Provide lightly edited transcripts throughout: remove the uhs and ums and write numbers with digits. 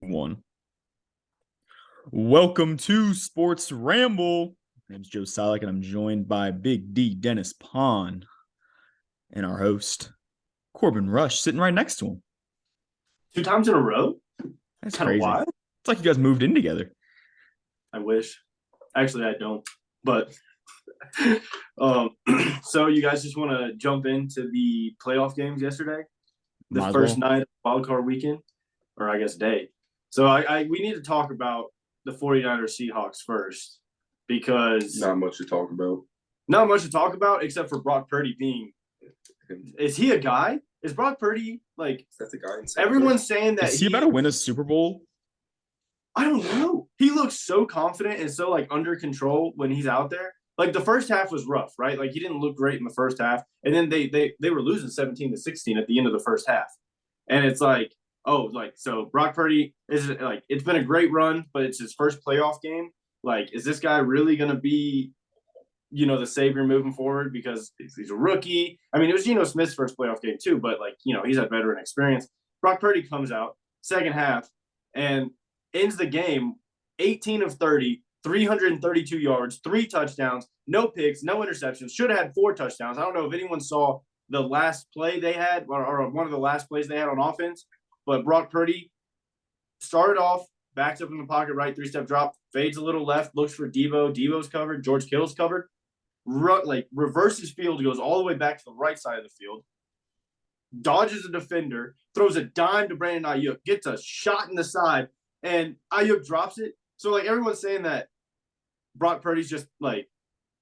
One. Welcome to Sports Ramble. My name's Joe Silik, and I'm joined by Big D Dennis Pond and our host, Corbin Rush, sitting right next to him. 2 times in a row? That's Kind of crazy. wild. It's like you guys moved in together. I wish. Actually, I don't. But so you guys just want to jump into the playoff games yesterday? The Might as first well. night of wildcard weekend, or I guess day. So we need to talk about the 49ers Seahawks first because Not much to talk about. not much to talk about except for Brock Purdy being. Is he a guy? Is Brock Purdy like? That's the guy. Everyone's saying that Is he about to win a Super Bowl? I don't know. He looks so confident and so like under control when he's out there. Like the first half was rough, right? Like he didn't look great in the first half, and then they were losing 17-16 at the end of the first half, and it's like, oh, like so Brock Purdy is like it's been a great run, but it's his first playoff game. Like, is this guy really going to be, the savior moving forward because he's a rookie? I mean, it was Geno Smith's first playoff game too, but like he's had veteran experience. Brock Purdy comes out second half and ends the game 18 of 30, 332 yards, 3 touchdowns, no picks, no interceptions. Should have had 4 touchdowns. I don't know if anyone saw the last play they had or one of the last plays they had on offense, but Brock Purdy started off, backs up in the pocket, right, 3-step drop, fades a little left, looks for Debo. Debo's covered. George Kittle's covered. Reverses field, goes all the way back to the right side of the field, dodges a defender, throws a dime to Brandon Ayuk, gets a shot in the side, and Ayuk drops it. So, like, everyone's saying that Brock Purdy's just, like,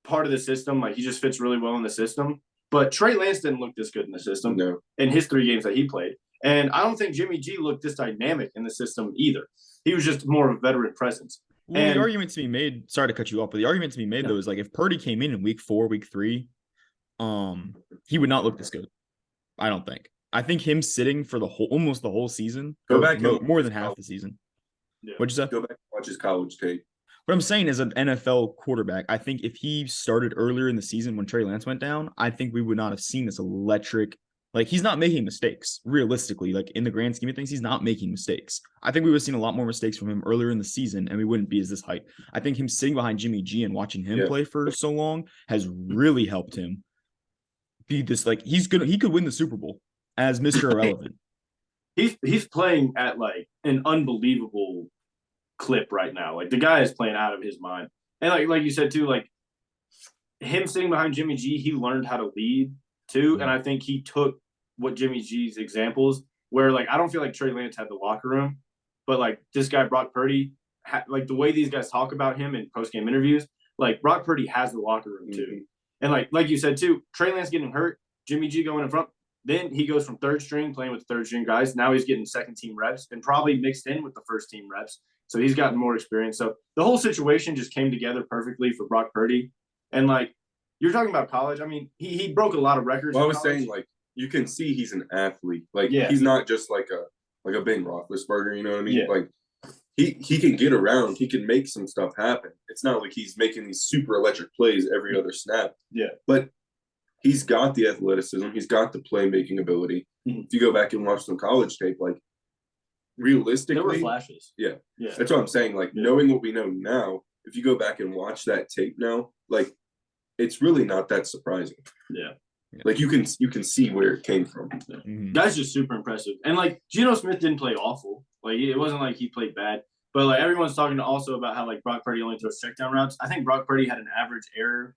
part of the system. Like, he just fits really well in the system. But Trey Lance didn't look this good in the system in his 3 games that he played. And I don't think Jimmy G looked this dynamic in the system either. He was just more of a veteran presence. Well, the argument to be made, sorry to cut you off, but the argument to be made, though, is like if Purdy came in week 4, week 3, he would not look this good. I don't think. I think him sitting for almost the whole season, Go back more than half the season. Yeah. What'd you say? Go back and watch his college tape. What I'm saying is an NFL quarterback, I think if he started earlier in the season when Trey Lance went down, I think we would not have seen this electric. Like, he's not making mistakes, realistically. Like, in the grand scheme of things, he's not making mistakes. I think we would have seen a lot more mistakes from him earlier in the season, and we wouldn't be as this hype. I think him sitting behind Jimmy G and watching him play for so long has really helped him be this, like, he could win the Super Bowl as Mr. Irrelevant. He's playing at, like, an unbelievable clip right now. Like, the guy is playing out of his mind. And like you said too, like him sitting behind Jimmy G, he learned how to lead too. And I think he took what Jimmy G's examples where, like, I don't feel like Trey Lance had the locker room, but like this guy Brock Purdy, like the way these guys talk about him in post-game interviews, like Brock Purdy has the locker room too. And like you said too, Trey Lance getting hurt, Jimmy G going in front. Then he goes from third string playing with the third string guys. Now he's getting second team reps and probably mixed in with the first team reps. So he's gotten more experience. So the whole situation just came together perfectly for Brock Purdy. And like you're talking about college, I mean, he broke a lot of records. Well, I was saying, like, you can see he's an athlete. Like, Yeah. he's not just like a Ben Roethlisberger, you know what I mean? Yeah. Like, he can get around. He can make some stuff happen. It's not like he's making these super electric plays every other snap. Yeah. But he's got the athleticism. He's got the playmaking ability. Mm-hmm. If you go back and watch some college tape, like, realistically, there were flashes. Yeah. That's what I'm saying. Like, knowing what we know now, if you go back and watch that tape now, like, it's really not that surprising. Yeah. Like, you can see where it came from. That's just super impressive. And like Geno Smith didn't play awful. Like it wasn't like he played bad. But like everyone's talking also about how like Brock Purdy only throws checkdown routes. I think Brock Purdy had an average error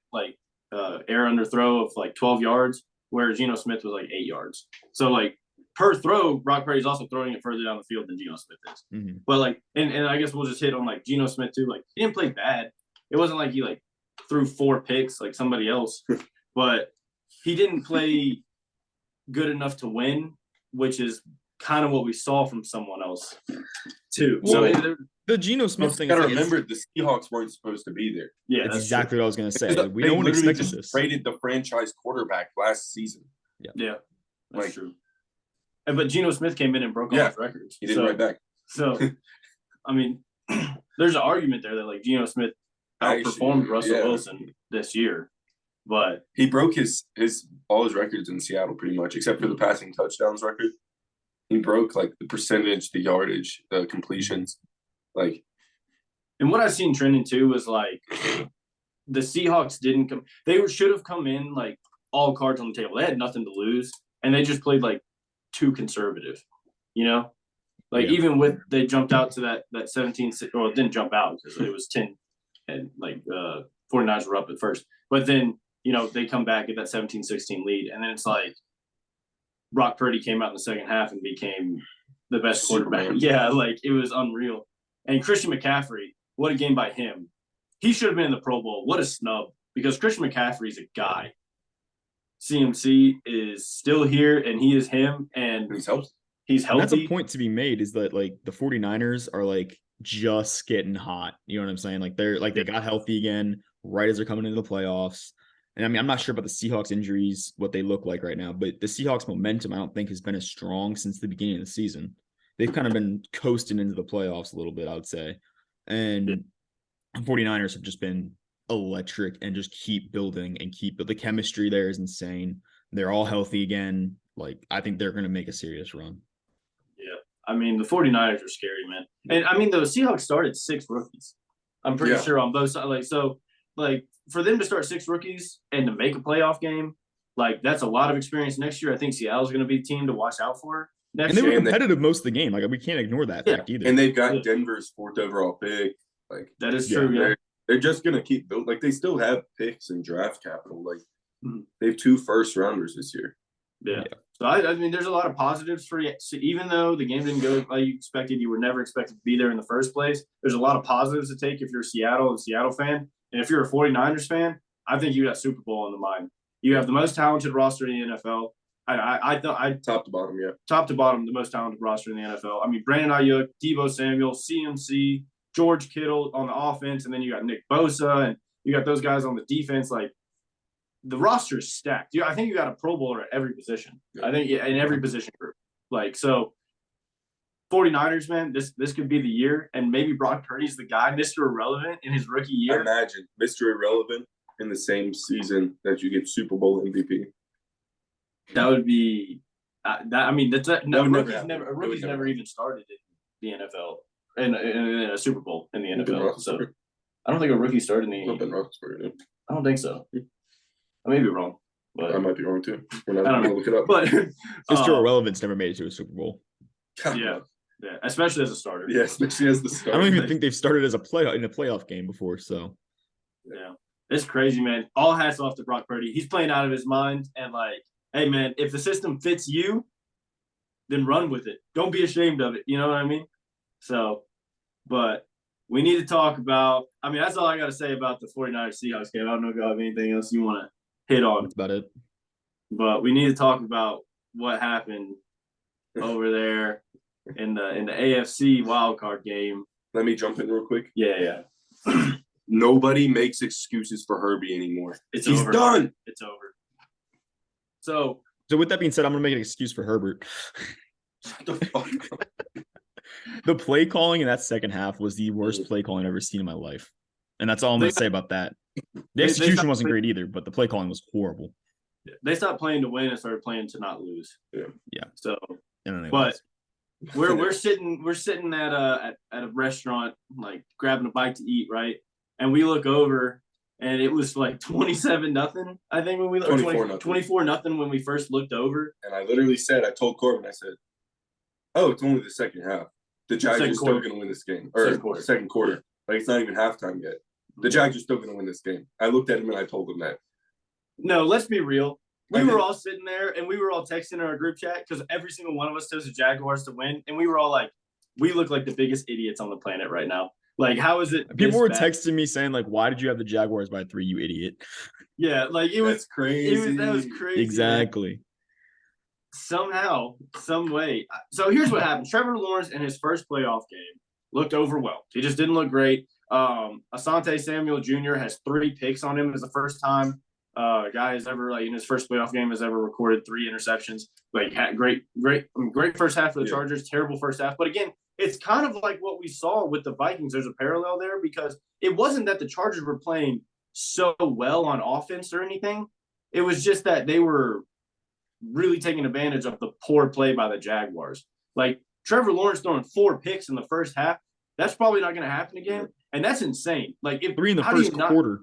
under throw of like 12 yards, where Geno Smith was like 8 yards. So like per throw, Brock Purdy's also throwing it further down the field than Geno Smith is. But like and I guess we'll just hit on like Geno Smith too. Like he didn't play bad. It wasn't like he like threw 4 picks like somebody else, but he didn't play good enough to win, which is kind of what we saw from someone else too. Well, So the Geno Smith thing. You got to remember, the Seahawks weren't supposed to be there. yeah, that's exactly what I was going to say. Like, No one expected just this. traded the franchise quarterback last season. Yeah, that's Like, true. But Geno Smith came in and broke all his records. He did right back. So, I mean, there's an argument there that like Geno Smith outperformed Russell Wilson this year, but he broke all his records in Seattle pretty much, except for the passing touchdowns record. He broke like the percentage, the yardage, the completions. Like, And what I've seen trending too was like the Seahawks didn't come. They should have come in like all cards on the table. They had nothing to lose, and they just played like too conservative. You know, like even with they jumped out to that 17. Well, it didn't jump out because it was 10, and like 49ers were up at first. But then they come back at that 17-16 lead, and then it's like Brock Purdy came out in the second half and became the best quarterback. Superman. Yeah, like it was unreal. And Christian McCaffrey, what a game by him. He should have been in the Pro Bowl. What a snub, because Christian McCaffrey's a guy. CMC is still here, and he is him, and he's healthy. He's healthy. And that's a point to be made, is that like the 49ers are like just getting hot. You know what I'm saying? Like they got healthy again right as they're coming into the playoffs. And I mean, I'm not sure about the Seahawks injuries, what they look like right now, but the Seahawks momentum, I don't think, has been as strong since the beginning of the season. They've kind of been coasting into the playoffs a little bit, I would say. And 49ers have just been electric and just keep building and but the chemistry there is insane. They're all healthy again. Like, I think they're going to make a serious run. Yeah. I mean, the 49ers are scary, man. And I mean, the Seahawks started 6 rookies. I'm pretty sure on both sides. Like, for them to start 6 rookies and to make a playoff game, like, that's a lot of experience next year. I think Seattle's going to be the team to watch out for next year. And they were competitive most of the game. Like, we can't ignore that fact either. And they've got Denver's 4th overall pick. Like, that is true, yeah. They're just going to keep building. Like, they still have picks and draft capital. Like, they have 2 first-rounders this year. Yeah. So, I mean, there's a lot of positives for you. So even though the game didn't go like you expected, you were never expected to be there in the first place, there's a lot of positives to take if you're a Seattle fan. And if you're a 49ers fan, I think you got Super Bowl in the mind. You have the most talented roster in the NFL. I thought top to bottom, yeah. Top to bottom, the most talented roster in the NFL. I mean, Brandon Ayuk, Deebo Samuel, CMC, George Kittle on the offense, and then you got Nick Bosa, and you got those guys on the defense. Like, the roster is stacked. I think you got a Pro Bowler at every position. Yeah. I think in every position group. Like, so 49ers, man, this could be the year, and maybe Brock Purdy's the guy, Mr. Irrelevant, in his rookie year. Imagine Mr. Irrelevant in the same season that you get Super Bowl MVP. That would be I mean, that's a rookie's never even started in the NFL in a Super Bowl in the NFL. So I don't think a rookie started in the. I don't think so. I may be wrong, but I might be wrong too. We're not going to look it up. But Mr. Irrelevant's never made it to a Super Bowl. Yeah, especially as a starter. Yeah, especially as the starter. I don't even think they've started as a playoff game before. So yeah, it's crazy, man. All hats off to Brock Purdy. He's playing out of his mind, and like, hey, man, if the system fits you, then run with it. Don't be ashamed of it. You know what I mean? So, but we need to talk about. I mean, that's all I got to say about the 49ers Seahawks game. I don't know if you have anything else you want to hit on. That's about it. But we need to talk about what happened over there in the AFC wildcard game. Let me jump in real quick. Yeah. Nobody makes excuses for Herbie anymore. He's over. Done. It's over. So with that being said, I'm gonna make an excuse for Herbert. Shut the fuck up. The play calling in that second half was the worst play calling I've ever seen in my life. And that's all I'm going to say about that. The execution wasn't great either, but the play calling was horrible. They stopped playing to win and started playing to not lose. Yeah. So, but we're sitting at a restaurant, like grabbing a bite to eat, right? And we look over, and it was like 27-0. I think when we 24-0 when we first looked over. And I literally said, I told Corbin, I said, "Oh, it's only the second half. The Jags are still going to win this game, or second quarter. Like, it's not even halftime yet. The Jags are still going to win this game." I looked at him and I told him that. No, let's be real. We were all sitting there and we were all texting in our group chat because every single one of us chose the Jaguars to win, and we were all like, "We look like the biggest idiots on the planet right now. Like, how is it?" People were texting me saying, like, "Why did you have the Jaguars by 3, you idiot?" Yeah, like That's crazy. That was crazy. Exactly. Man. Somehow, some way. So here's what happened. Trevor Lawrence in his first playoff game looked overwhelmed. He just didn't look great. Asante Samuel Jr. has 3 picks on him as the first time guy has ever, like, in his first playoff game, has ever recorded 3 interceptions. Like, had great first half for the Chargers, terrible first half. But again, it's kind of like what we saw with the Vikings. There's a parallel there because it wasn't that the Chargers were playing so well on offense or anything. It was just that they were really taking advantage of the poor play by the Jaguars. Like Trevor Lawrence throwing 4 picks in the first half, that's probably not going to happen again, and that's insane. Like if 3 in the first quarter.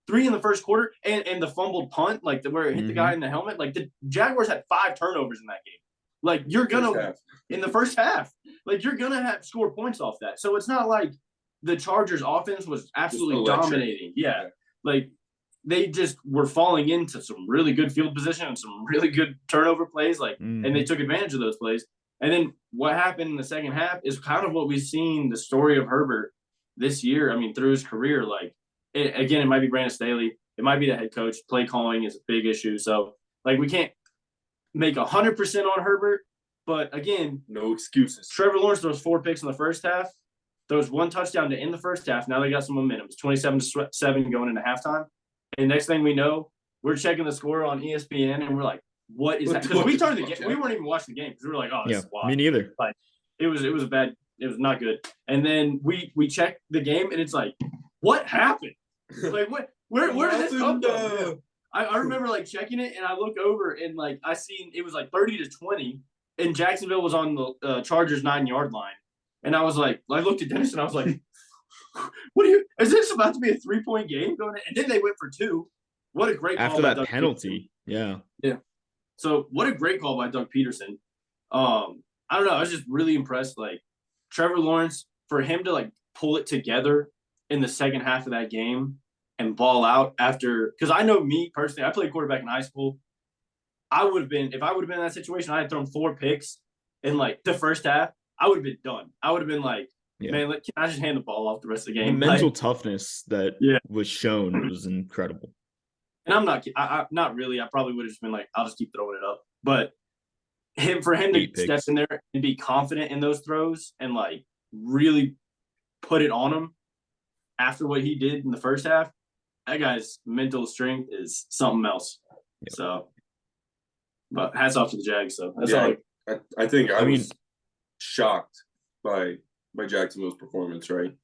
3 in the first quarter, and the fumbled punt, like where it hit the guy in the helmet. Like the Jaguars had 5 turnovers in that game. Like you're gonna in the first half, like you're gonna have score points off that. So it's not like the Chargers offense was absolutely dominating. Yeah, like they just were falling into some really good field position and some really good turnover plays. Like, and they took advantage of those plays. And then what happened in the second half is kind of what we've seen the story of Herbert this year. I mean, through his career, like. Again, it might be Brandon Staley. It might be the head coach. Play calling is a big issue. So, like, we can't make 100% on Herbert. But, again, no excuses. Trevor Lawrence throws 4 picks in the first half. Throws 1 touchdown to end the first half. Now they got some momentum. It's 27-7 going into halftime. And next thing we know, we're checking the score on ESPN, and we're like, what is that? Because we started the game. We weren't even watching the game because we were like, oh, this is wild. Me neither. Like, it was bad. It was not good. And then we checked the game, and it's like, what happened? Like what? Where did this come from? I remember like checking it, and I look over, and like I seen it was like 30-20, and Jacksonville was on the Chargers 9-yard line, and I was like, I looked at Dennis, and I was like, "What are you? Is this about to be a 3-point game going?" And then they went for 2. What a great call after by that Doug penalty. Peterson. Yeah. So what a great call by Doug Peterson. I don't know. I was just really impressed. Like Trevor Lawrence, for him to like pull it together in the second half of that game and ball out after, because I know me personally, I played quarterback in high school. If I would have been in that situation, I had thrown 4 picks in like the first half, I would have been done. I would have been like, man, can I just hand the ball off the rest of the game? The mental toughness that was shown was incredible. And I'm not really. I probably would have just been like, I'll just keep throwing it up. But for him to step in there and be confident in those throws and like really put it on him after what he did in the first half, that guy's mental strength is something else. Yep. So, but hats off to the Jags. So that's all. I think I was shocked by Jacksonville's performance. Right,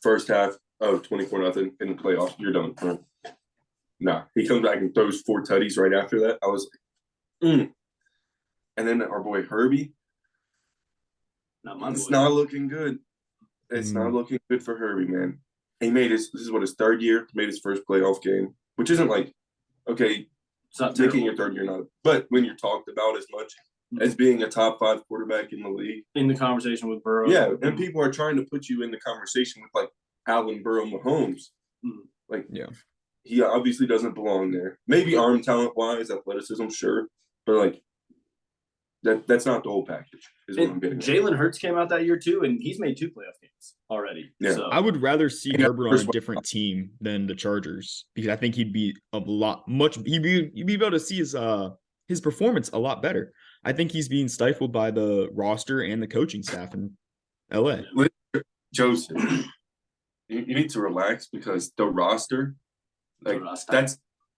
first half, 24-0 in the playoffs. You're done. Nah, he comes back and throws 4 tutties right after that. I was like, And then our boy Herbie. It's not looking good. It's not looking good for Herbie, man. He made this is what his 3rd year, made his first playoff game, which isn't like, okay, it's not making your 3rd year not, but when you're talked about as much as being a top 5 quarterback in the league. In the conversation with Burrow. Yeah, and people are trying to put you in the conversation with like Allen, Burrow, Mahomes. Like, he obviously doesn't belong there. Maybe arm talent wise, athleticism, sure, but like that's not the whole package. Is what I'm getting. Jalen Hurts came out that year too, and he's made 2 playoff games already. Yeah, so. I would rather see Herbert on a different team than the Chargers because I think he'd be you'd be able to see his performance a lot better. I think he's being stifled by the roster and the coaching staff in LA. Joseph, you need to relax because the roster. Like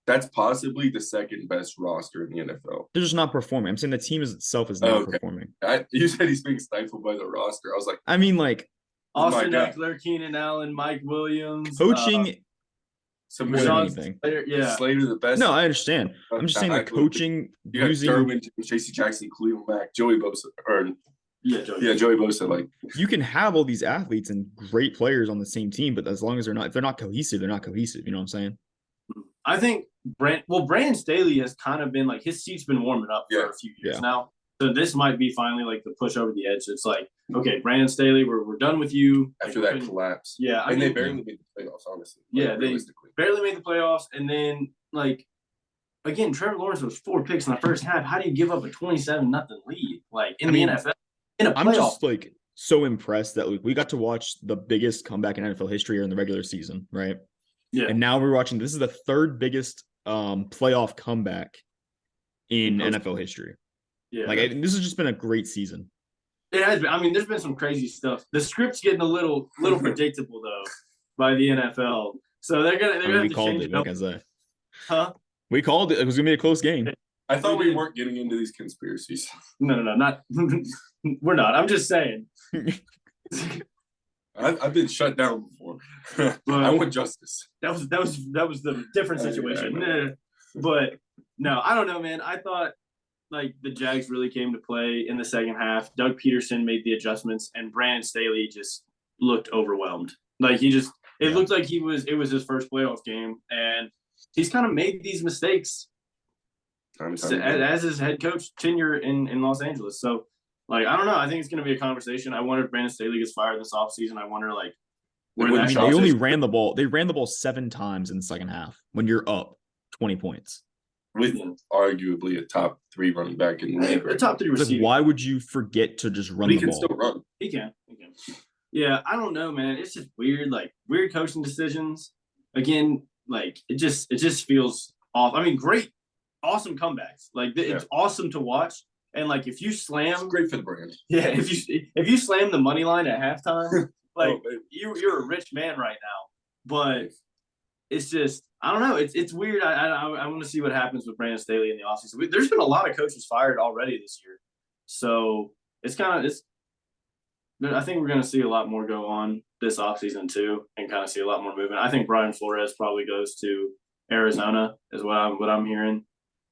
that's possibly the 2nd best roster in the NFL. They're just not performing. I'm saying the team itself is not performing. You said he's being stifled by the roster. I was like, I mean, like Austin Eckler, Keenan Allen, Mike Williams, coaching. More than anything. Slater the best. No, I understand. I'm just saying the coaching. You got Derwin, J.C. Jackson, Khalil Mack, Joey Bosa, Joey Bosa. Like you can have all these athletes and great players on the same team, but as long as if they're not cohesive, they're not cohesive. You know what I'm saying? I think Brandon Staley has kind of been like his seat's been warming up for a few years now. So this might be finally like the push over the edge. It's like, okay, Brandon Staley, we're done with you. After that collapse. Yeah. And they barely made the playoffs, honestly. Yeah, they barely made the playoffs. And then like again, Trevor Lawrence was 4 picks in the first half. How do you give up a 27-0 lead? Like in the NFL in a playoff? I'm just like so impressed that we got to watch the biggest comeback in NFL history in the regular season, right? Yeah. And now we're watching. This is the 3rd biggest playoff comeback in NFL history. Yeah. Like this has just been a great season. It has been. I mean, there's been some crazy stuff. The script's getting a little predictable though by the NFL. So they're gonna have to change it. Like I said. Huh? We called it. It was gonna be a close game. I thought we weren't getting into these conspiracies. No, not. We're not. I'm just saying. I've been shut down before. I want justice. That was the different situation. But no, I don't know, man. I thought like the Jags really came to play in the second half. Doug Peterson made the adjustments, and Brandon Staley just looked overwhelmed. Like it looked like it was his first playoff game, and he's kind of made these mistakes as his head coach tenure in Los Angeles. So, like, I don't know. I think it's going to be a conversation. I wonder if Brandon Staley gets fired this offseason. I wonder, like, they only ran the ball. They ran the ball 7 times in the second half when you're up 20 points. With arguably a top 3 running back in the league. A top 3 receiver. Like, why would you forget to just run the ball? He can still run. He can. Yeah, I don't know, man. It's just weird, like weird coaching decisions. Again, like it just feels off. I mean, great, awesome comebacks. Like it's awesome to watch. And like if you slam, it's great for the brand. Yeah, if you slam the money line at halftime, like you're a rich man right now. But it's just I don't know. It's weird. I want to see what happens with Brandon Staley in the offseason. There's been a lot of coaches fired already this year, so it's kind of I think we're going to see a lot more go on this offseason too, and kind of see a lot more movement. I think Brian Flores probably goes to Arizona, is what I'm hearing.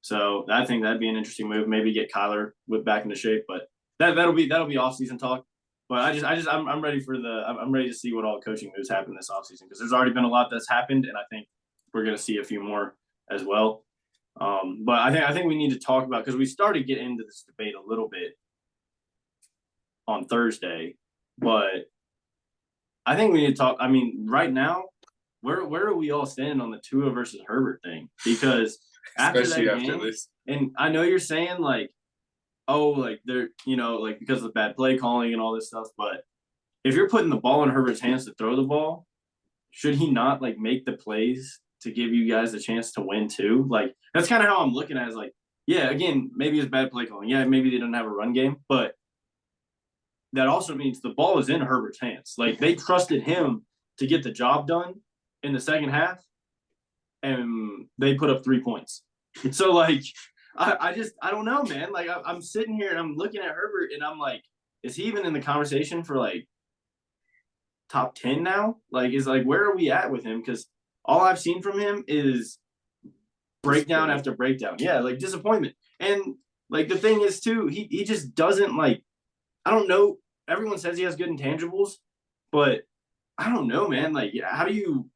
So I think that'd be an interesting move. Maybe get Kyler back into shape, but that'll be offseason talk. But I'm ready I'm ready to see what all coaching moves happen this offseason, because there's already been a lot that's happened, and I think we're going to see a few more as well. But I think we need to talk about, because we started getting into this debate a little bit on Thursday, but I think we need to talk. I mean, right now, where are we all standing on the Tua versus Herbert thing? Because after this, and I know you're saying like, oh, like they're, like because of the bad play calling and all this stuff, but if you're putting the ball in Herbert's hands to throw the ball, should he not like make the plays to give you guys a chance to win too? Like that's kind of how I'm looking at it. Is like, yeah, again, maybe it's bad play calling. Yeah, maybe they don't have a run game, but that also means the ball is in Herbert's hands. Like they trusted him to get the job done in the second half, and they put up 3 points. So like, I don't know, man. Like I'm sitting here and I'm looking at Herbert and I'm like, is he even in the conversation for like top 10 now? Like, where are we at with him? Because all I've seen from him is breakdown after breakdown. Yeah, like disappointment. And like the thing is too, he just doesn't like. I don't know. Everyone says he has good intangibles, but I don't know, man. Like, how do you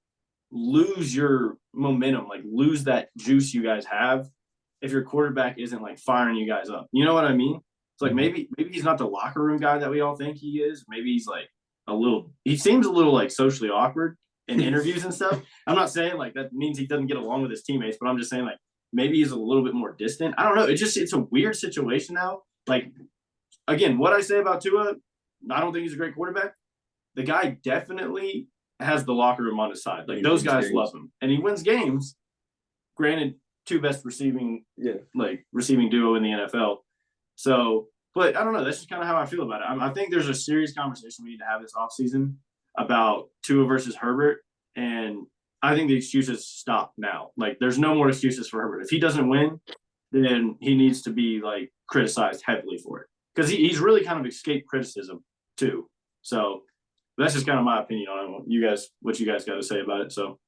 lose your momentum? Like, lose that juice you guys have if your quarterback isn't like firing you guys up? You know what I mean? It's like maybe he's not the locker room guy that we all think he is. Maybe he's like he seems a little like socially awkward in interviews and stuff. I'm not saying like that means he doesn't get along with his teammates, but I'm just saying like maybe he's a little bit more distant. I don't know. It's a weird situation now. Like, again, what I say about Tua, I don't think he's a great quarterback. The guy definitely has the locker room on his side. Like those guys love him, and he wins games. Granted, 2 best receiving duo in the NFL. So, but I don't know. That's just kind of how I feel about it. I think there's a serious conversation we need to have this offseason about Tua versus Herbert, and I think the excuses stop now. Like, there's no more excuses for Herbert. If he doesn't win, then he needs to be like criticized heavily for it, because he's really kind of escaped criticism too. So that's just kind of my opinion on what you guys got to say about it. So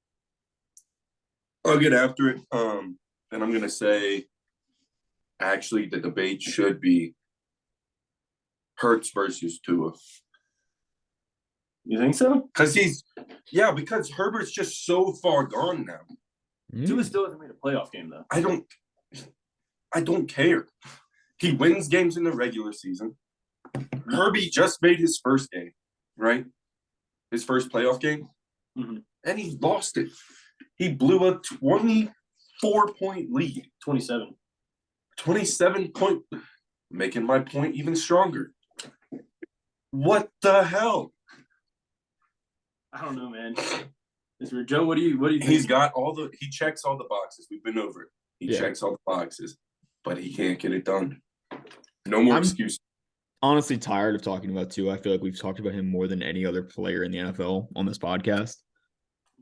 I'll get after it. And I'm gonna say, actually, the debate should be Hurts versus Tua. You think so? Because Herbert's just so far gone now. Tua still hasn't made a playoff game though. I don't care. He wins games in the regular season. Herbie just made his first game, right? His first playoff game. Mm-hmm. And he lost it. He blew a 24-point lead. 27 point, making my point even stronger. What the hell? I don't know, man. Mr. Joe, what do you think? He checks all the boxes. We've been over it. He checks all the boxes, but he can't get it done. No more excuses. Honestly tired of talking about Tua. I feel like we've talked about him more than any other player in the NFL on this podcast.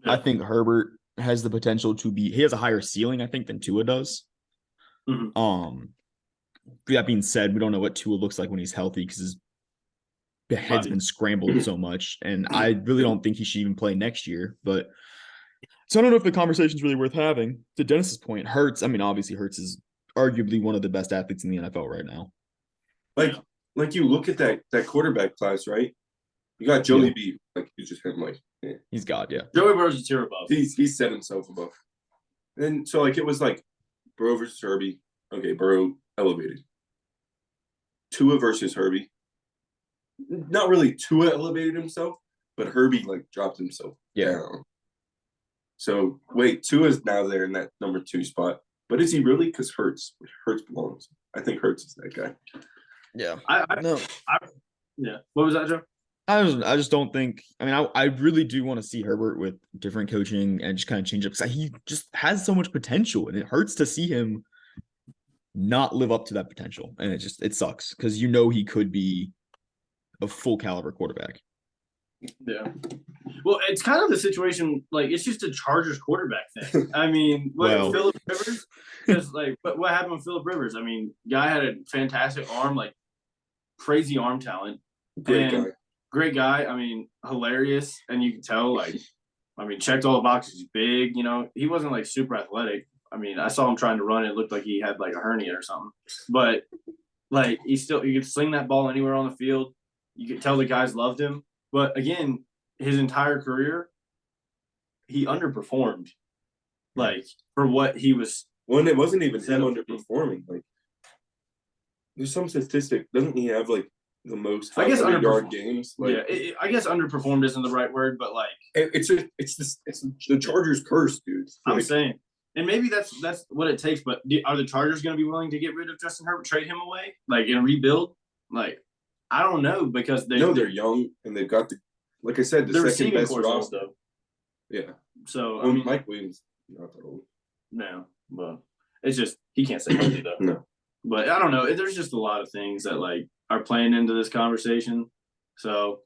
Yeah. I think Herbert has the potential he has a higher ceiling, I think, than Tua does. Mm-hmm. That being said, we don't know what Tua looks like when he's healthy, because his head's been scrambled so much, and I really don't think he should even play next year. But so I don't know if the conversation's really worth having. To Dennis's point, Hurts, I mean, obviously Hurts is arguably one of the best athletes in the NFL right now. Like you look at that quarterback class, right? You got Joey B. Like you just hit him like he's God, yeah. Joey Burrow's a tier above. He's set himself above. And so like it was like Burrow versus Herbie. Okay, Burrow elevated. Tua versus Herbie. Not really Tua elevated himself, but Herbie like dropped himself down. So wait, Tua's now there in that number 2 spot. But is he really? Because Hurts belongs. I think Hurts is that guy. Yeah. No. What was that, Joe? I just don't think. I mean, I really do want to see Herbert with different coaching and just kind of change up because he just has so much potential, and it hurts to see him not live up to that potential, and it sucks because he could be a full caliber quarterback. Yeah. Well, it's kind of the situation. Like it's just a Chargers quarterback thing. I mean, Phillip Rivers? Because like, what happened with Phillip Rivers? I mean, guy had a fantastic arm, like crazy arm talent. Great guy. I mean, hilarious. And you can tell, like, I mean, checked all the boxes. He's big, he wasn't like super athletic. I mean, I saw him trying to run. It looked like he had like a hernia or something. But like, you could sling that ball anywhere on the field. You could tell the guys loved him. But again, his entire career, he underperformed. Like, for what he was. Well, it wasn't even him underperforming. Like, there's some statistic. Doesn't he have like the most 500-yard games? Like, I guess underperformed isn't the right word, but like it's the Chargers' curse, dude. I'm saying, and maybe that's what it takes. But are the Chargers going to be willing to get rid of Justin Herbert, trade him away, like and rebuild? Like, I don't know because they're young and they've got like I said, the second best roster. Yeah. So I mean, Mike Williams not that old. No, but it's just he can't say healthy though. No. But I don't know. There's just a lot of things that like are playing into this conversation. So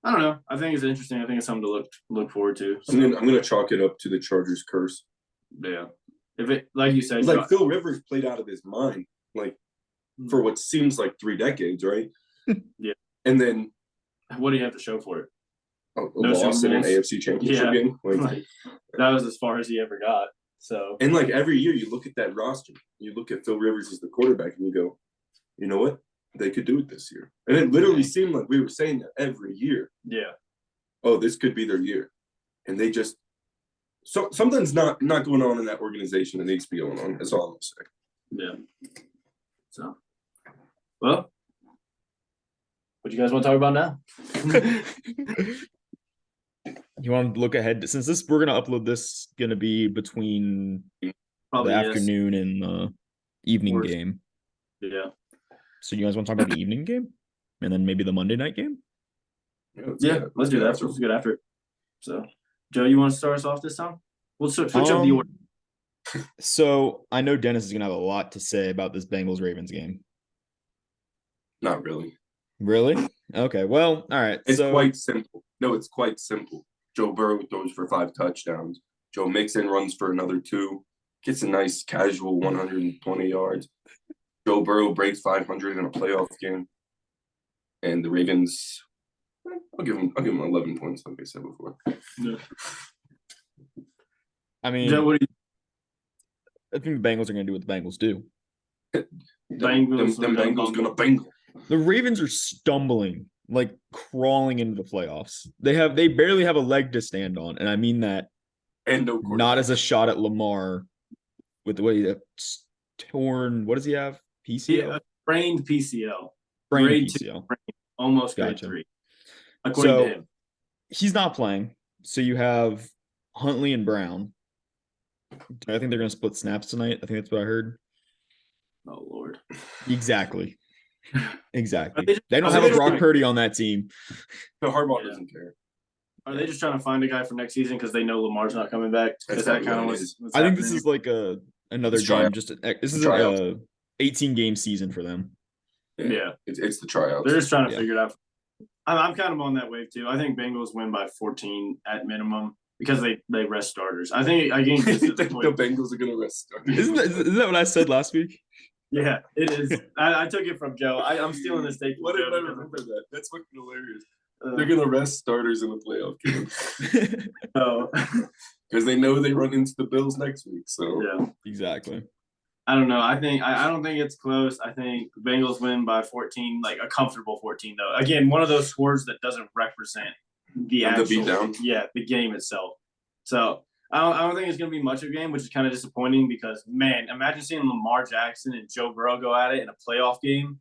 I don't know. I think it's interesting. I think it's something to look forward to. So, I'm gonna chalk it up to the Chargers' curse. Yeah. If it like you said, like Phil Rivers played out of his mind, like for what seems like 3 decades, right? Yeah. And then what do you have to show for it? A loss in an AFC Championship game. Like, that was as far as he ever got. So and like every year you look at that roster, you look at Phil Rivers as the quarterback, and you go, you know what? They could do it this year. And it literally seemed like we were saying that every year. Yeah. Oh, this could be their year. And they just something's not going on in that organization that needs to be going on. That's all I'm gonna say. Yeah. So well, what do you guys want to talk about now? You want to look ahead since we're gonna upload this gonna be between probably the afternoon and the evening game. Yeah. So you guys want to talk about the evening game? And then maybe the Monday night game? Yeah, let's do that. Let's get after it. So Joe, you want to start us off this time? We'll switch up the order. So I know Dennis is gonna have a lot to say about this Bengals-Ravens game. Not really. Really? Okay. Well, all right. It's quite simple. No, it's quite simple. Joe Burrow throws for 5 touchdowns. Joe Mixon runs for another 2. Gets a nice casual 120 yards. Joe Burrow breaks 500 in a playoff game. And the Ravens, I'll give them 11 points, like I said before. Yeah. I mean, I think the Bengals are going to do what the Bengals do. Bengals going to Bengal. The Ravens are stumbling, like crawling into the playoffs. They barely have a leg to stand on, and I mean that. And no not as a shot at Lamar with the way that's torn. What does he have? PCL? Yeah, sprained PCL. Sprained PCL. Almost grade 3. According to him. He's not playing. So you have Huntley and Brown. I think they're going to split snaps tonight. I think that's what I heard. Oh, Lord. Exactly. Exactly. They don't have a Brock Purdy on that team. No, Harbaugh doesn't care. Are they just trying to find a guy for next season because they know Lamar's not coming back? Is that kind of what's I think this is like another game. This is a 18-game season for them. Yeah. It's the tryouts. They're just trying to figure it out. I'm kind of on that wave too. I think Bengals win by 14 at minimum because they rest starters. I think the Bengals are going to rest starters. Isn't that what I said last week? Yeah, it is. I took it from Joe. I'm stealing this take. What if I remember that? That's fucking hilarious. They're going to rest starters in the playoff game. Oh. Because they know they run into the Bills next week. So yeah, exactly. I don't know. I don't think it's close. I think the Bengals win by 14, like a comfortable 14 though. Again, one of those scores that doesn't represent the actual the game itself. So I don't think it's going to be much of a game, which is kind of disappointing because, man, imagine seeing Lamar Jackson and Joe Burrow go at it in a playoff game.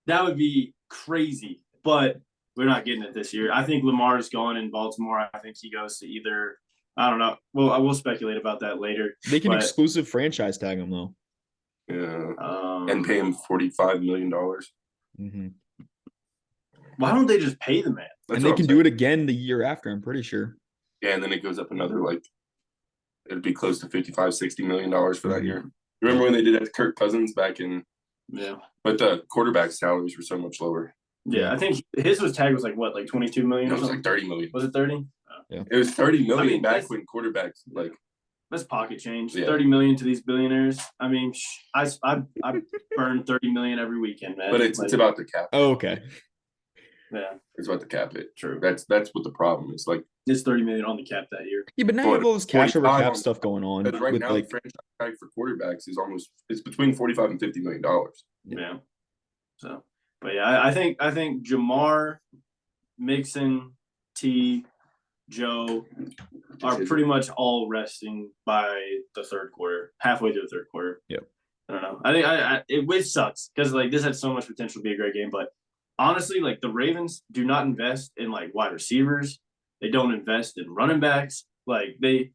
That would be crazy, but we're not getting it this year. I think Lamar is gone in Baltimore. I think he goes to either – I don't know. Well, I will speculate about that later. They can exclusive franchise tag him, though. Yeah, and pay him $45 million. Mm-hmm. Why don't they just pay the man? And they can do it again the year after, I'm pretty sure. Yeah, and then it goes up another, like, it'd be close to $55-60 million for that year. Remember when they did that to Kirk Cousins back in – Yeah. But the quarterback salaries were so much lower. Yeah, I think his tag was like what, like $22 million? It was like $30 million. Was it 30? Yeah. It was $30 million back when quarterbacks, like – that's pocket change. Yeah. $30 million to these billionaires. I mean, I burn $30 million every weekend, man. But it's about the cap. Oh, okay. Yeah, it's about the cap it. True. That's what the problem is. Like, it's $30 million on the cap that year. Yeah, but now you have all this cash over cap stuff going on. Because right now, the franchise tag for quarterbacks is it's between $45 and $50 million. Yeah. So, but yeah, I think Jamar, Mixon, T, Joe are pretty much all resting by the third quarter, halfway through the third quarter. Yep. I don't know. I think it sucks because like this had so much potential to be a great game, but honestly, like the Ravens do not invest in like wide receivers. They don't invest in running backs. Like they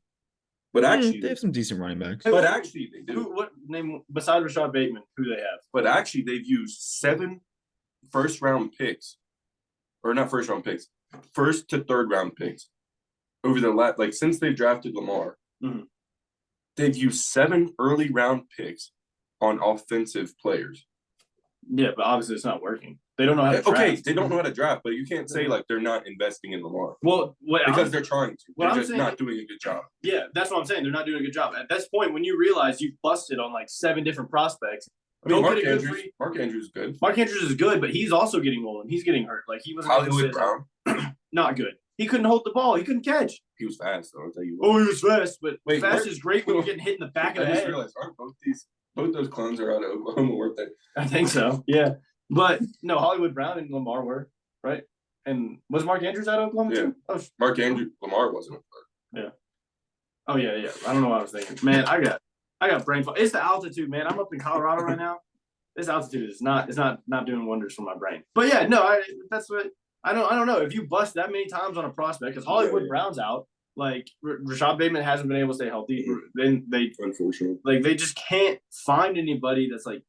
have some decent running backs. But actually, they do. What name besides Rashad Bateman? Who they have? But actually, they've used 7 first-round picks, or not first-round picks, first to third-round picks over the last, like since they've drafted Lamar. Mm-hmm. They've used 7 early-round picks on offensive players. Yeah, but obviously it's not working. They don't know how to draft. Okay, they don't know how to draft, but you can't say like they're not investing in Lamar. Well, because they're trying to. They're just not doing a good job. Yeah, that's what I'm saying. They're not doing a good job. At this point, when you realize you've busted on like 7 different prospects, I mean, Mark Andrews is good. Mark Andrews is good, but he's also getting old and he's getting hurt. Like he was Hollywood Brown. Not good. He couldn't hold the ball. He couldn't catch. He was fast, though. I'll tell you what. Oh, he was fast, but fast is great when you're getting hit in the back of the head. I just realized, aren't both those clones are out of Oklahoma, weren't they? I think so. Yeah, but no, Hollywood Brown and Lamar were right. And was Mark Andrews out of Oklahoma too? Oh, Lamar wasn't. Yeah. Oh yeah. I don't know what I was thinking. Man, I got brain fog. It's the altitude, man. I'm up in Colorado right now. This altitude is not doing wonders for my brain. But yeah, no, that's what. I don't know if you bust that many times on a prospect because Hollywood Brown's out. Like Rashad Bateman hasn't been able to stay healthy. Then they unfortunately they just can't find anybody that's like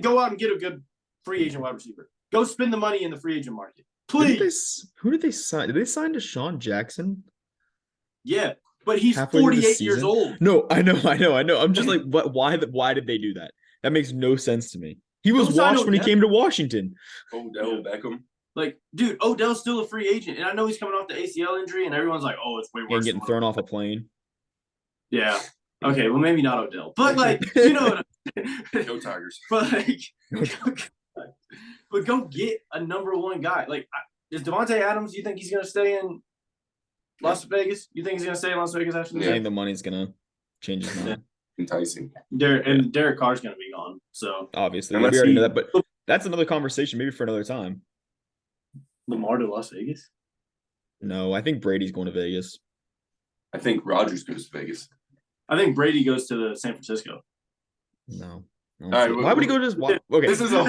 go out and get a good free agent wide receiver. Go spend the money in the free agent market, please. Who did they sign? Did they sign Deshaun Jackson? Yeah, but he's 48 years old. No, I know. I'm just like, why did they do that? That makes no sense to me. He was washed when he came to Washington. Odell Beckham. Like, dude, Odell's still a free agent, and I know he's coming off the ACL injury, and everyone's like, "Oh, it's way worse." And getting thrown off a plane. Yeah. Okay. Well, maybe not Odell, but like, you know what I'm saying? Go Tigers. But like, but go get a number 1 guy. Like, is Devontae Adams? You think he's gonna stay in Las Vegas? You think he's gonna stay in Las Vegas after this? I think the money's gonna change his mind. Enticing. Derek Carr's gonna be gone. So obviously, we already know that, but that's another conversation, maybe for another time. Lamar to Las Vegas? No, I think Brady's going to Vegas. I think Rodgers goes to Vegas. I think Brady goes to San Francisco. No. All right, why would he go to okay. This is a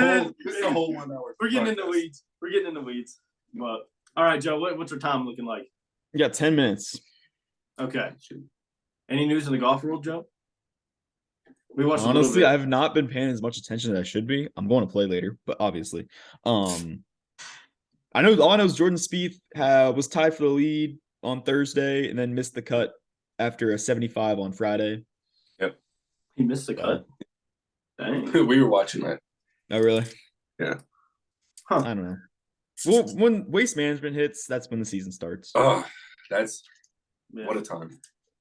whole 1 hour. We're getting in the weeds. But all right, Joe, what's your time looking like? You got 10 minutes. Okay. Any news in the golf world, Joe? We watched. Honestly, I've not been paying as much attention as I should be. I'm going to play later, but obviously. I know all I know is Jordan Spieth was tied for the lead on Thursday and then missed the cut after a 75 on Friday. Yep. He missed the cut. Dang. We were watching that. Oh, really? Yeah. Huh. I don't know. Well, when Waste Management hits, that's when the season starts. Oh, what a time.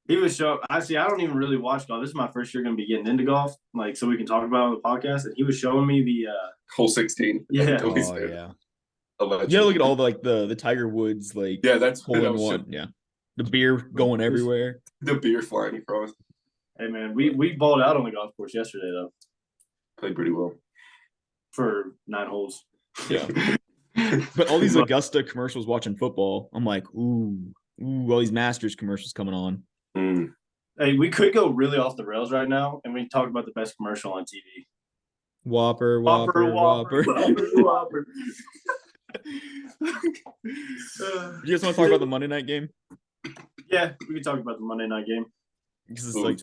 He was actually, I don't even really watch golf. This is my first year going to be getting into golf, like so we can talk about it on the podcast. And he was showing me the hole 16. Yeah. Oh, yeah. Yeah, look at all the Tiger Woods that's hole in one. Yeah, the beer going everywhere. The beer flying across. Hey man, we balled out on the golf course yesterday though. Played pretty well for 9 holes. Yeah. But all these Augusta commercials watching football, I'm like, ooh, all these Masters commercials coming on. Hey, we could go really off the rails right now, and we talk about the best commercial on TV. Whopper. You guys want to talk about the Monday night game? Yeah, we can talk about the Monday night game. Because it's like,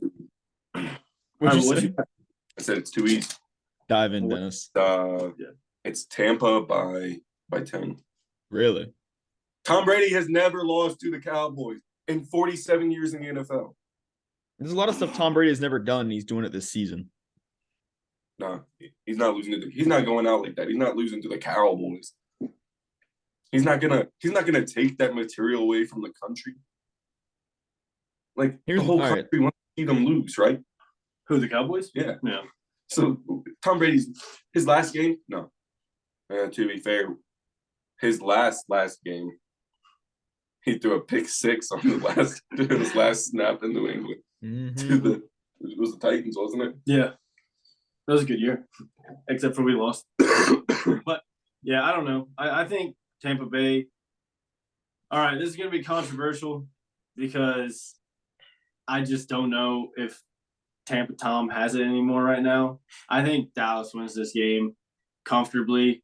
what'd you say? I said it's too easy. Dive in, Dennis. It's Tampa by 10. Really? Tom Brady has never lost to the Cowboys in 47 years in the NFL. There's a lot of stuff Tom Brady has never done, and he's doing it this season. No, he's not losing he's not going out like that. He's not losing to the Cowboys. He's not gonna take that material away from the country. Like the whole country wants to see them lose, right? Who, the Cowboys? Yeah. Yeah. So Tom Brady's his last game? No. To be fair, his last game, he threw a pick 6 on his last snap in New England. It was the Titans, wasn't it? Yeah. That was a good year. Except for we lost. But yeah, I don't know. I think Tampa Bay. All right, this is gonna be controversial because I just don't know if Tampa Tom has it anymore right now. I think Dallas wins this game comfortably.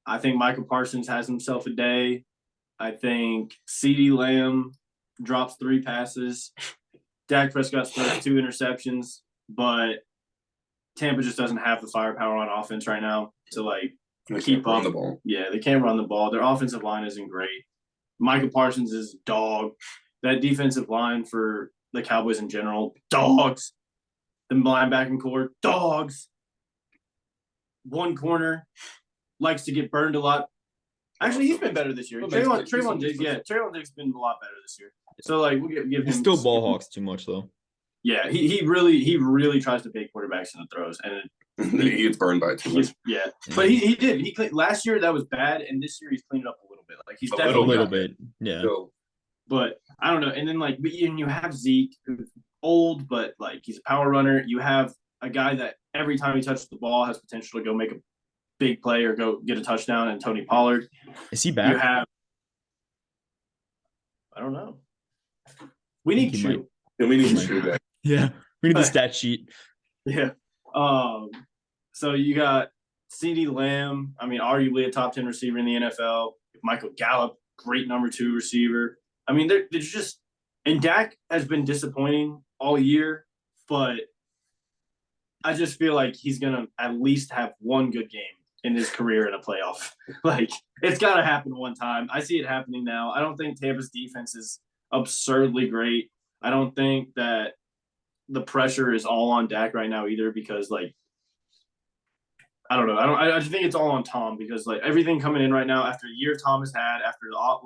I think Michael Parsons has himself a day. I think CeeDee Lamb drops 3 passes. Dak Prescott throws 2 interceptions, but Tampa just doesn't have the firepower on offense right now to keep up. The ball. Yeah, they can't run the ball. Their offensive line isn't great. Michael Parsons is a dog. That defensive line for the Cowboys in general, dogs. The linebacking core, dogs. One corner likes to get burned a lot. Actually, he's been better this year. Trayvon Diggs has been a lot better this year. So we'll give him. He's still ball hawks too much though. Yeah, he really tries to bait quarterbacks in the throws, and he gets burned by too much. Yeah, but he did. Last year that was bad, and this year he's cleaned it up a little bit. He's definitely a little bit. Yeah. But I don't know. And then you have Zeke, who's old, but he's a power runner. You have a guy that every time he touches the ball has potential to go make a big play or go get a touchdown. And Tony Pollard. Is he back? I don't know. We need Chew. We need Chew back. Yeah, we need the stat sheet. Yeah. So you got CeeDee Lamb. I mean, arguably a top 10 receiver in the NFL. Michael Gallup, great number 2 receiver. I mean, they're just – and Dak has been disappointing all year, but I just feel like he's going to at least have one good game in his career in a playoff. It's got to happen one time. I see it happening now. I don't think Tampa's defense is absurdly great. I don't think that the pressure is all on Dak right now either because, I don't know. I just think it's all on Tom because, everything coming in right now after a year Tom has had, after off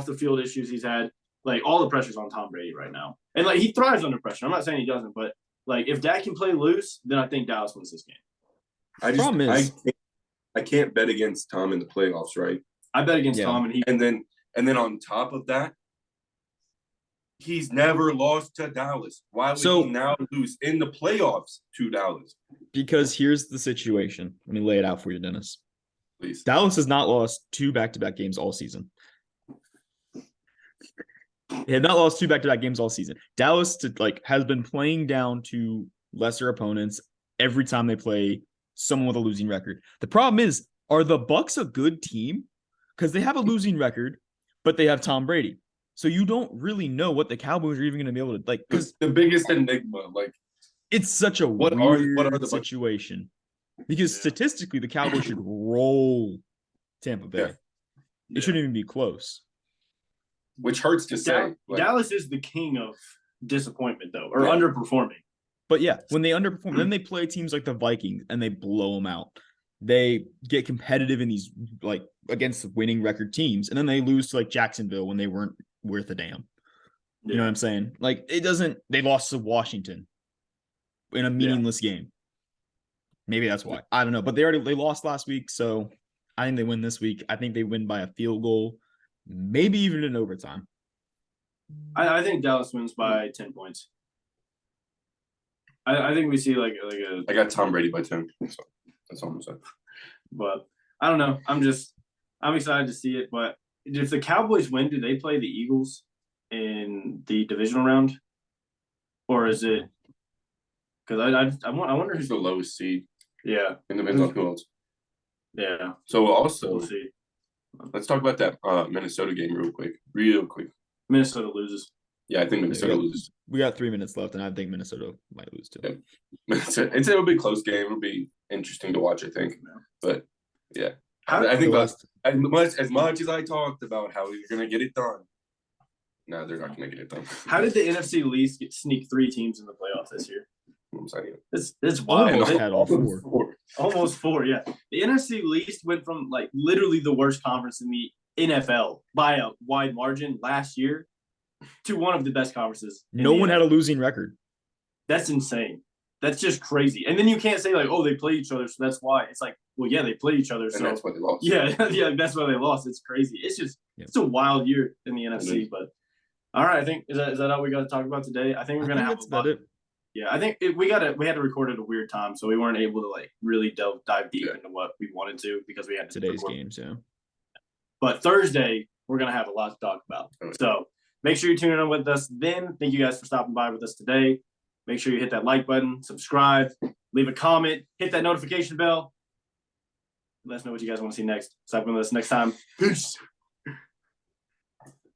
the field issues he's had, all the pressure's on Tom Brady right now. And he thrives under pressure. I'm not saying he doesn't, but if Dak can play loose, then I think Dallas wins this game. I can't bet against Tom in the playoffs, right? I bet against Tom and then on top of that, he's never lost to Dallas. Why would he now lose in the playoffs to Dallas? Because here's the situation. Let me lay it out for you, Dennis. Please. Dallas has not lost 2 back-to-back games all season. They have not lost 2 back-to-back games all season. Dallas has been playing down to lesser opponents every time they play someone with a losing record. The problem is, are the Bucs a good team? Because they have a losing record, but they have Tom Brady. So you don't really know what the Cowboys are even going to be able to because the biggest enigma, it's such a weird situation. Because statistically, the Cowboys should roll Tampa Bay. It shouldn't even be close. Which hurts to say. Dallas is the king of disappointment, though, or underperforming. But yeah, when they underperform, then they play teams like the Vikings and they blow them out. They get competitive in these against winning record teams, and then they lose to Jacksonville when they weren't worth a damn. You know what I'm saying? They lost to Washington in a meaningless game. Maybe that's why. I don't know. But they lost last week, so I think they win this week. I think they win by a field goal, maybe even in overtime. I think Dallas wins by 10 points. I think we see like a. I got Tom Brady by 10. So that's all I'm saying. But I don't know. I'm excited to see it. But if the Cowboys win, do they play the Eagles in the divisional round, or is it? Because I wonder Who's who's the lowest seed? Yeah, It depends on who else. yeah. So also, We'll see. let's talk about that Minnesota game real quick. Minnesota loses. Yeah, I think Minnesota loses. We got 3 minutes left, and I think Minnesota might lose too. Yeah. It'll be a close game. It'll be interesting to watch, I think. But yeah, I think as much as I talked about how we were gonna get it done, no, they're not gonna get it done. How did the NFC East sneak 3 teams in the playoffs this year? It's wild. Almost had all 4. Almost 4, yeah. The NFC East went from like literally the worst conference in the NFL by a wide margin last year to one of the best conferences. No one had a losing record. That's insane. That's just crazy. And then you can't say like, oh, they play each other, so that's why. It's like, well, yeah, they play each other, so that's why they lost. Yeah, that's why they lost. It's crazy. It's just it's a wild year in the NFC. But all right, I think is that all we got to talk about today? I think we're gonna have that's about it. Yeah, I think we had to record at a weird time, so we weren't able to like really dive deep into what we wanted to because we had today's games, yeah. But Thursday we're gonna have a lot to talk about. So make sure you tune in with us then. Thank you guys for stopping by with us today. Make sure you hit that like button, subscribe, leave a comment, hit that notification bell. Let us know what you guys want to see next. Stop with us next time. Peace.